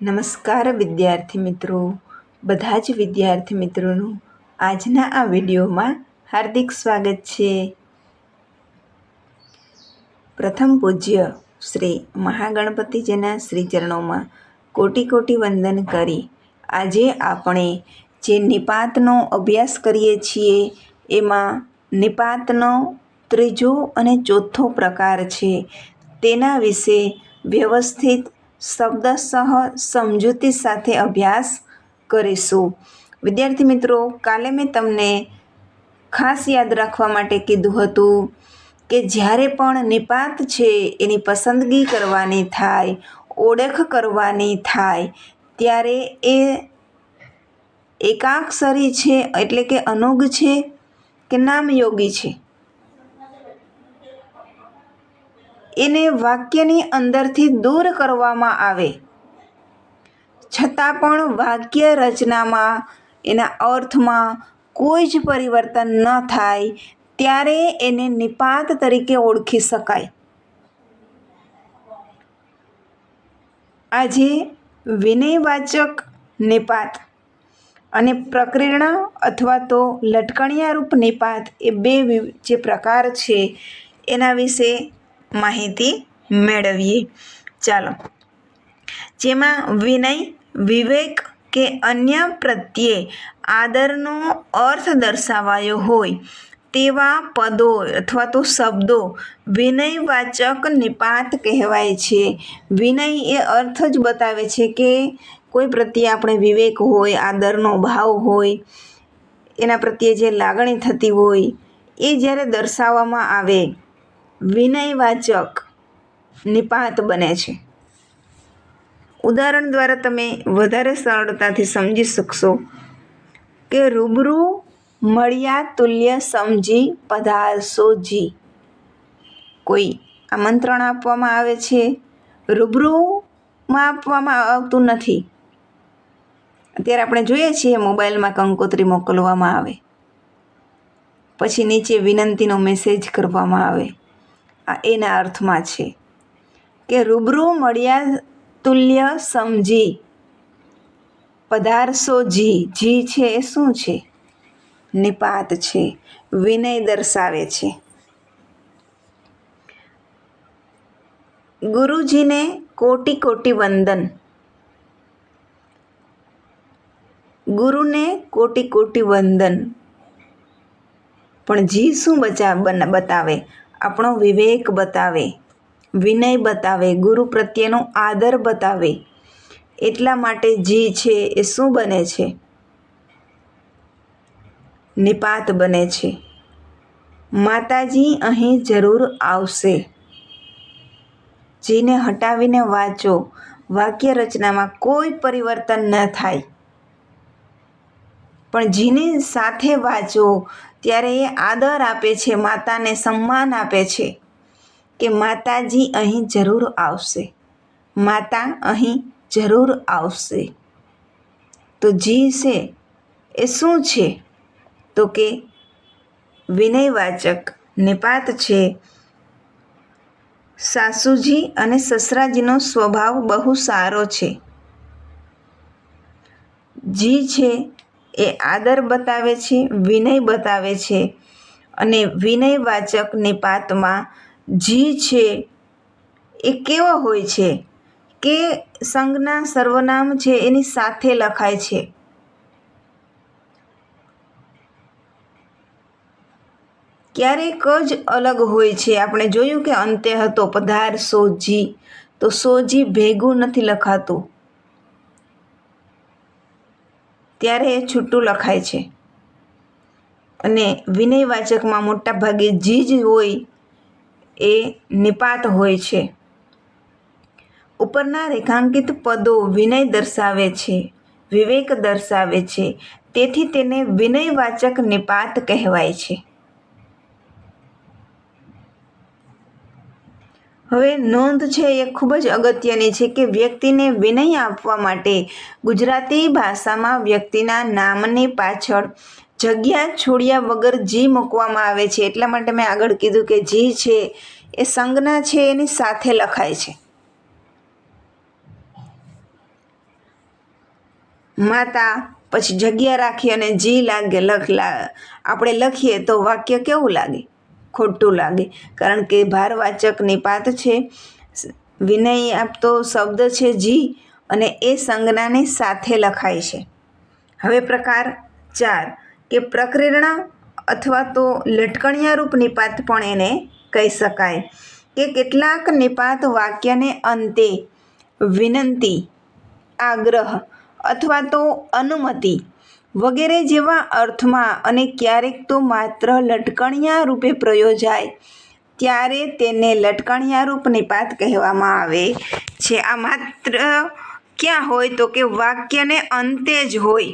નમસ્કાર વિદ્યાર્થી મિત્રો, બધા જ વિદ્યાર્થી મિત્રોનું આજના આ વિડીયોમાં હાર્દિક સ્વાગત છે. પ્રથમ પૂજ્ય શ્રી મહાગણપતિજીના શ્રી ચરણોમાં કોટી કોટી વંદન કરી આજે આપણે જે નિપાતનો અભ્યાસ કરીએ છીએ એમાં નિપાતનો ત્રીજો અને ચોથો પ્રકાર છે. તેના વિશે વ્યવસ્થિત શબ્દશઃ સમજૂતી સાથે અભ્યાસ કરીશું. વિદ્યાર્થી મિત્રો, કાલે મેં તમને ખાસ યાદ રાખવા માટે કીધું હતું કે જ્યારે પણ નિપાત છે એની પસંદગી કરવાની થાય, ઓળખ કરવાની થાય, ત્યારે એ એકાક્ષરી છે એટલે કે અનુગ છે કે નામયોગી છે, એને વાક્યની અંદરથી દૂર કરવામાં આવે છતાં પણ વાક્ય રચનામાં એના અર્થમાં કોઈ જ પરિવર્તન ન થાય ત્યારે એને નિપાત તરીકે ઓળખી શકાય. આજે વિનયવાચક નિપાત અને પ્રકીર્ણ અથવા તો લટકણિયારૂપ નિપાત એ બે જે પ્રકાર છે એના વિશે માહિતી મેળવીએ. ચાલો, જેમાં વિનય, વિવેક કે અન્ય પ્રત્યે આદરનો અર્થ દર્શાવાયો હોય તેવા પદો અથવા તો શબ્દો વિનયવાચક નિપાત કહેવાય છે. વિનય એ અર્થ જ બતાવે છે કે કોઈ પ્રત્યે આપણે વિવેક હોય, આદરનો ભાવ હોય, એના પ્રત્યે જે લાગણી થતી હોય એ જ્યારે દર્શાવવામાં આવે વિનયવાચક નિપાત બને છે. ઉદાહરણ દ્વારા તમે વધારે સરળતાથી સમજી શકશો કે રૂબરૂ મળ્યા તુલ્ય સમજી પધારશો જી. કોઈ આમંત્રણ આપવામાં આવે છે, રૂબરૂમાં આપવામાં આવતું નથી. અત્યારે આપણે જોઈએ છીએ મોબાઈલમાં કંકોત્રી મોકલવામાં આવે, પછી નીચે વિનંતીનો મેસેજ કરવામાં આવે. આ એના અર્થમાં છે કે રૂબરૂ મળ્યા તુલ્ય સમજી પધારશો જી. જી છે એ શું છે? નિપાત છે, વિનય દર્શાવે છે. ગુરુજીને કોટી કોટી વંદન. ગુરુને કોટી કોટી વંદન. પણ જી શું બતાવે? આપણો વિવેક બતાવે, વિનય બતાવે, ગુરુ પ્રત્યેનો આદર બતાવે. એટલા માટે જી છે એ શું બને છે? નિપાત બને છે. માતાજી અહીં જરૂર આવશે. જીને હટાવીને વાંચો, વાક્ય રચનામાં કોઈ પરિવર્તન ન થાય, પણ જીની સાથે વાંચો ત્યારે એ આદર આપે છે, માતાને સન્માન આપે છે કે માતાજી અહીં જરૂર આવશે, માતા અહીં જરૂર આવશે. તો જી છે એ શું છે? તો કે વિનયવાચક નિપાત છે. સાસુજી અને સસરાજીનો સ્વભાવ બહુ સારો છે. જી છે એ આદર બતાવે છે, વિનય બતાવે છે. અને વિનયવાચક નિપાતમાં જી છે એ કેવો હોય છે કે સંજ્ઞા સર્વનામ છે એની સાથે લખાય છે. ક્યારેક જ અલગ હોય છે. આપણે જોયું કે અંતે હતો પધારશો જી, તો સોજી ભેગું નથી લખાતું, ત્યારે એ છૂટું લખાય છે. અને વિનયવાચકમાં મોટા ભાગે જી જ હોય એ નિપાત હોય છે. ઉપરના રેખાંકિત પદો વિનય દર્શાવે છે, વિવેક દર્શાવે છે, તેથી તેને વિનયવાચક નિપાત કહેવાય છે. હવે નોંધ છે એ ખૂબ જ અગત્યની છે કે વ્યક્તિને વિનય આપવા માટે ગુજરાતી ભાષામાં વ્યક્તિના નામની પાછળ જગ્યા છોડ્યા વગર જી મૂકવામાં આવે છે. એટલા માટે મેં આગળ કીધું કે જી છે એ સંજ્ઞા છે એની સાથે લખાય છે. માતા પછી જગ્યા રાખી અને જી લાગે આપણે લખીએ તો વાક્ય કેવું લાગે? ખોટું લાગે, કારણ કે ભારવાચક નિપાત છે. વિનય આપતો શબ્દ છે જી, અને એ સંજ્ઞાની સાથે લખાય છે. હવે પ્રકાર 4 કે પ્રકીર્ણ અથવા તો લટકણિયારૂપ નિપાત પણ એને કહી શકાય. કે કેટલાક નિપાત વાક્યને અંતે વિનંતી, આગ્રહ અથવા તો અનુમતિ વગેરે જેવા અર્થમાં અને ક્યારેક તો માત્ર લટકણિયા રૂપે પ્રયોજાય ત્યારે તેને લટકણિયારૂપ નિપાત કહેવામાં આવે છે. આ માત્ર ક્યાં હોય તો કે વાક્યને અંતે જ હોય.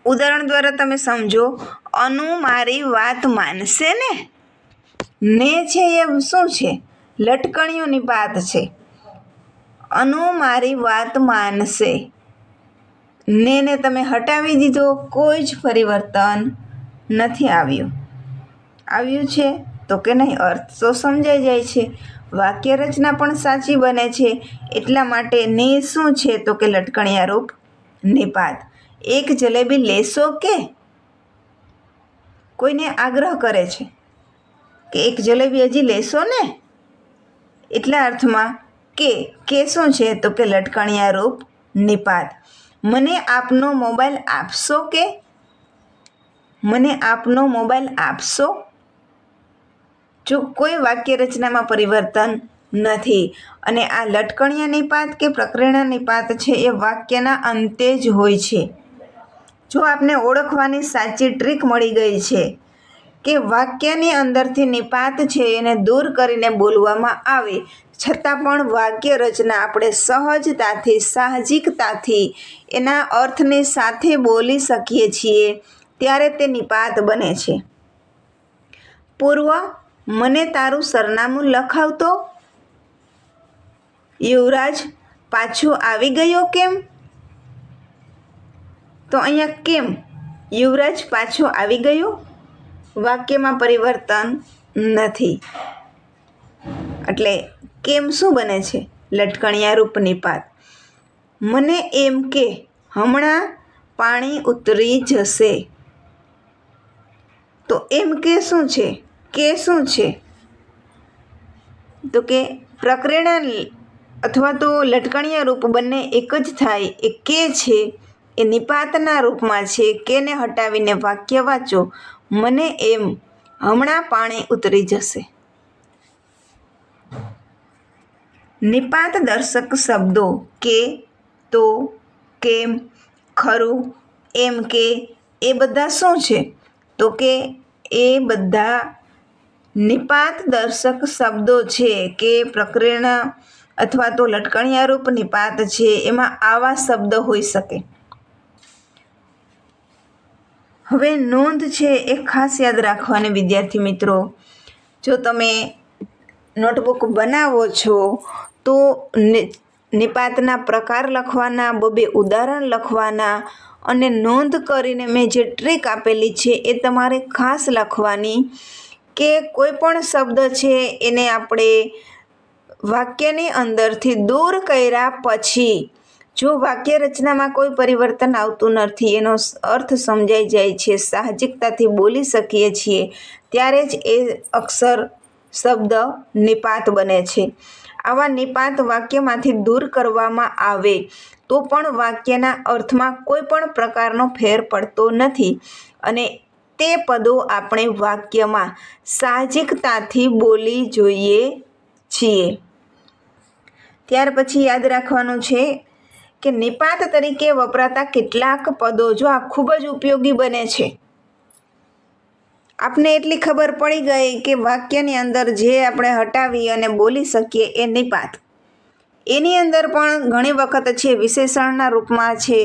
ઉદાહરણ દ્વારા તમે સમજો. અનુ મારી વાત માનશે ને? ને છે એ શું છે? લટકણિયું નિપાત છે. અનુ મારી વાત માનશે. ને તમે હટાવી દીધો, કોઈ જ પરિવર્તન નથી આવ્યું. આવ્યું છે તો કે નહીં? અર્થ તો સમજાઈ જાય છે. વાક્ય રચના પણ સાચી બને છે. એટલા માટે ને શું છે તો કે લટકણિયારૂપ નિપાત. એક જલેબી લેશો કે? કોઈને આગ્રહ કરે છે કે એક જલેબી હજી લેશો ને? એટલા અર્થમાં કે શું છે તો કે લટકણિયારૂપ નિપાત. મને આપનો મોબાઈલ આપશો કે? મને આપનો મોબાઈલ આપશો? જો કોઈ વાક્ય રચનામાં પરિવર્તન નથી અને આ લટકણિયા નિપાત કે પ્રકીર્ણ નિપાત છે એ વાક્યના અંતે જ હોય છે. જો આપને ઓળખવાની સાચી ટ્રીક મળી ગઈ છે કે વાક્યની અંદરથી નિપાત છે એને દૂર કરીને બોલવામાં આવે છતાં પણ વાક્ય રચના આપણે સહજતાથી, સાહજિકતાથી એના અર્થની સાથે બોલી શકીએ છીએ ત્યારે તે નિપાત બને છે. પૂર્વ, મને તારું સરનામું લખાવતો. યુવરાજ, પાછો આવી ગયો કેમ? તો અહીંયા કેમ? યુવરાજ પાછો આવી ગયો. વાક્યમાં પરિવર્તન નથી એટલે કેમ શું બને છે? લટકણિયારૂપ નિપાત. મને એમ કે હમણાં પાણી ઉતરી જશે. તો એમ કે શું છે? કે શું છે તો કે પ્રકીર્ણ અથવા તો લટકણિયારૂપ બંને એક જ થાય. એ કે છે એ નિપાતના રૂપમાં છે. કેને હટાવીને વાક્ય વાંચો. મને એમ હમણાં પાણી ઉતરી જશે. નિપાત દર્શક શબ્દો કે, તો, કેમ, ખરું, એમ કે એ બધા શું છે તો કે એ બધા નિપાત દર્શક શબ્દો છે કે પ્રકીર્ણ અથવા તો લટકણિયારૂપ નિપાત છે. એમાં આવા શબ્દ હોઈ શકે. હવે નોંધ છે એ ખાસ યાદ રાખવાની વિદ્યાર્થી મિત્રો. જો તમે નોટબુક બનાવો છો તો નિપાતના પ્રકાર લખવાના, બબે ઉદાહરણ લખવાના અને નોંધ કરીને મેં જે ટ્રીક આપેલી છે એ તમારે ખાસ લખવાની કે કોઈ પણ શબ્દ છે એને આપણે વાક્યની અંદરથી દૂર કર્યા પછી જો વાક્ય રચનામાં કોઈ પરિવર્તન આવતું નથી, એનો અર્થ સમજાઈ જાય છે, સાહજિકતાથી બોલી શકીએ છીએ ત્યારે જ એ અક્ષર શબ્દ નિપાત બને છે. આવા નિપાત વાક્યમાંથી દૂર કરવામાં આવે તો પણ વાક્યના અર્થમાં કોઈ પણ પ્રકારનો ફેર પડતો નથી અને તે પદો આપણે વાક્યમાં સાહજિકતાથી બોલી જોઈએ છીએ. ત્યાર પછી યાદ રાખવાનું છે કે નિપાત તરીકે વપરાતા કેટલાક પદો જો આ ખૂબ જ ઉપયોગી બને છે. આપને એટલી ખબર પડી ગઈ કે વાક્યની અંદર જે આપણે હટાવી અને બોલી શકીએ એ નિપાત. એની અંદર પણ ઘણી વખત છે વિશેષણના રૂપમાં છે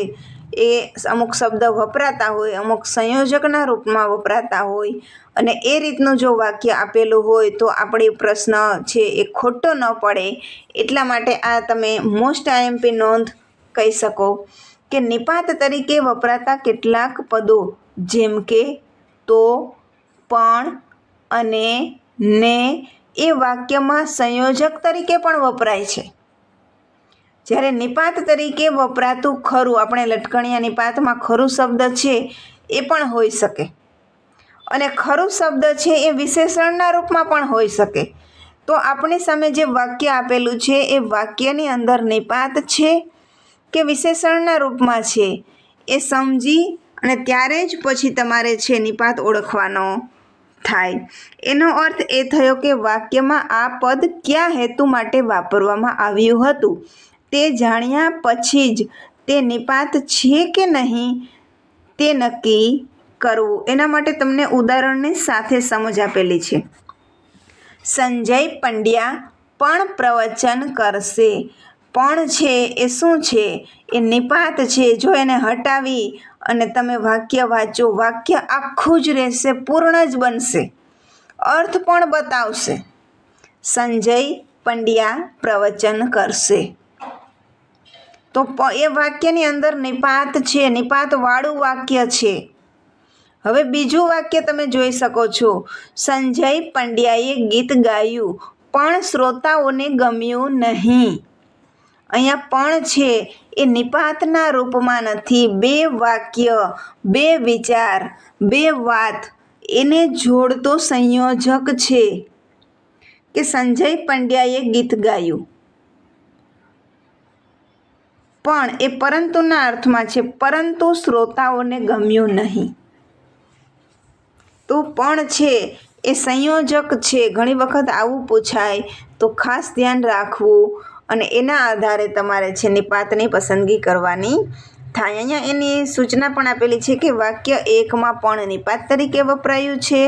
એ અમુક શબ્દ વપરાતા હોય, અમુક સંયોજકના રૂપમાં વપરાતા હોય અને એ રીતનું જો વાક્ય આપેલું હોય તો આપણી પ્રશ્ન છે એ ખોટો ન પડે એટલા માટે આ તમે મોસ્ટ આઈએમપી નોંધ કહી શકો કે નિપાત તરીકે વપરાતા કેટલાક પદો જેમ કે તો, પણ, અને, ને એ વાક્યમાં સંયોજક તરીકે પણ વપરાય છે. જ્યારે નિપાત તરીકે વપરાતું ખરું, આપણે લટકણિયા નિપાતમાં ખરું શબ્દ છે એ પણ હોઈ શકે, અને ખરું શબ્દ છે એ વિશેષણના રૂપમાં પણ હોઈ શકે. તો આપણી સામે જે વાક્ય આપેલું છે એ વાક્યની અંદર નિપાત છે કે વિશેષણના રૂપમાં છે એ સમજી અને ત્યારે જ પછી તમારે છે નિપાત ઓળખવાનો થાય. એનો અર્થ એ થયો કે વાક્યમાં આ પદ કયા હેતુ માટે વાપરવામાં આવ્યું હતું તે જાણ્યા પછી જ તે નિપાત છે કે નહીં તે નક્કી કરવું. એના માટે તમને ઉદાહરણની સાથે સમજ આપેલી છે. સંજય પંડ્યા પણ પ્રવચન કરશે. પણ છે એ શું છે? એ નિપાત છે. જો એને હટાવી અને તમે વાક્ય વાંચો, વાક્ય આખું જ રહેશે, પૂર્ણ જ બનશે, અર્થ પણ બતાવશે. સંજય પંડ્યા પ્રવચન કરશે. તો એ વાક્યની અંદર નિપાત છે, નિપાતવાળું વાક્ય છે. હવે બીજું વાક્ય તમે જોઈ શકો છો. સંજય પંડ્યાએ ગીત ગાયું પણ શ્રોતાઓને ગમ્યું નહીં. અહીંયા પણ છે એ નિપાતના રૂપમાં નથી. બે વાક્ય, બે વિચાર, બે વાત એને જોડતો સંયોજક છે કે સંજય પંડ્યાએ ગીત ગાયું, પણ એ પરંતુના અર્થમાં છે, પરંતુ શ્રોતાઓને ગમ્યું નહીં. તો પણ છે એ સંયોજક છે. ઘણી વખત આવું પૂછાય તો ખાસ ધ્યાન રાખવું અને એના આધારે તમારે છે નિપાતની પસંદગી કરવાની થાય. અહીંયા એની સૂચના પણ આપેલી છે કે વાક્ય એકમાં પણ નિપાત તરીકે વપરાયું છે.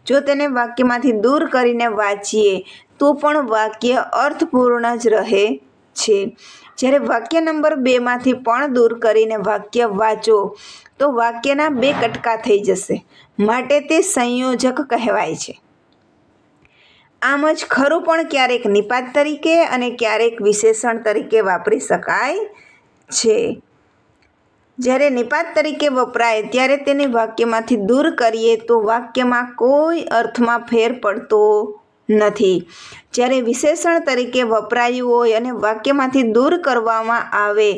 જો તેને વાક્યમાંથી દૂર કરીને વાંચીએ તો પણ વાક્ય અર્થપૂર્ણ જ રહે છે. જ્યારે વાક્ય નંબર 2માંથી પણ દૂર કરીને વાક્ય વાંચો તો વાક્યના 2 કટકા થઈ જશે, માટે તે સંયોજક કહેવાય છે. આમ જ ખરું પણ ક્યારેક નિપાત તરીકે અને ક્યારેક વિશેષણ તરીકે વાપરી શકાય છે. જ્યારે નિપાત તરીકે વપરાય ત્યારે તેને વાક્યમાંથી દૂર કરીએ તો વાક્યમાં કોઈ અર્થમાં ફેર પડતો નથી. જ્યારે વિશેષણ તરીકે વપરાયું હોય અને વાક્યમાંથી દૂર કરવામાં આવે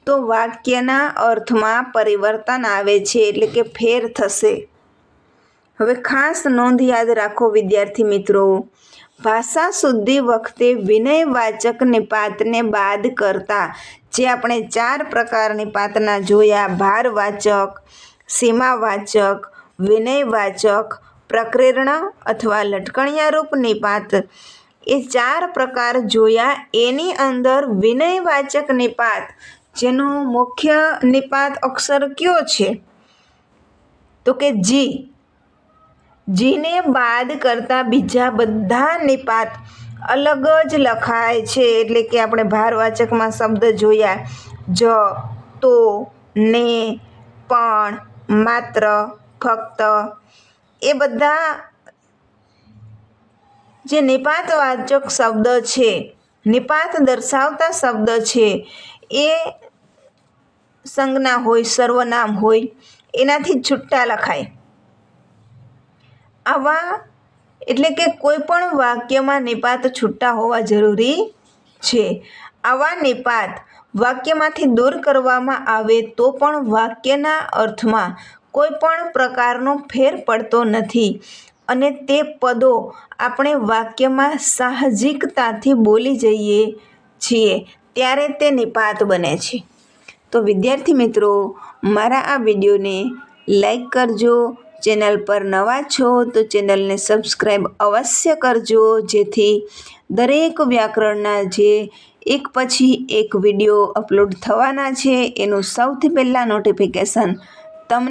તો વાક્યના અર્થમાં પરિવર્તન આવે છે, એટલે કે ફેર થશે. હવે ખાસ નોંધ યાદ રાખો વિદ્યાર્થી મિત્રો, ભાષા શુદ્ધિ વખતે વિનયવાચક નિપાતને બાદ કરતા જે આપણે 4 પ્રકાર નિપાતના જોયા, ભારવાચક, સીમાવાચક, વિનયવાચક, પ્રકીર્ણ અથવા લટકણિયારૂપ નિપાત, એ 4 પ્રકાર જોયા. એની અંદર વિનયવાચક નિપાત જેનો મુખ્ય નિપાત અક્ષર કયો છે તો કે જી. જીને બાદ કરતા બીજા બધા નિપાત અલગ જ લખાય છે. એટલે કે આપણે ભારવાચકમાં શબ્દ જોયા જ, તો, ને, પણ, માત્ર, ફક્ત, એ બધા જે નિપાતવાચક શબ્દ છે, નિપાત દર્શાવતા શબ્દ છે, એ સંજ્ઞા હોય, સર્વનામ હોય, એનાથી છૂટા લખાય. આવા એટલે કે કોઈ પણ વાક્યમાં નિપાત છૂટા હોવા જરૂરી છે. આવા નિપાત વાક્યમાંથી દૂર કરવામાં આવે તો પણ વાક્યના અર્થમાં કોઈ પણ પ્રકારનો ફેર પડતો નથી અને તે પદો આપણે વાક્યમાં સાહજિકતાથી બોલી જઈએ છીએ ત્યારે તે નિપાત બને છે. તો વિદ્યાર્થી મિત્રો, મારા આ વિડીયોને લાઈક કરજો. ચેનલ પર નવા છો તો ચેનલને સબસ્ક્રાઈબ અવશ્ય કરજો, જેથી દરેક વ્યાકરણના જે એક પછી એક વિડીયો અપલોડ થવાના છે એનું સૌથી પહેલાં નોટિફિકેશન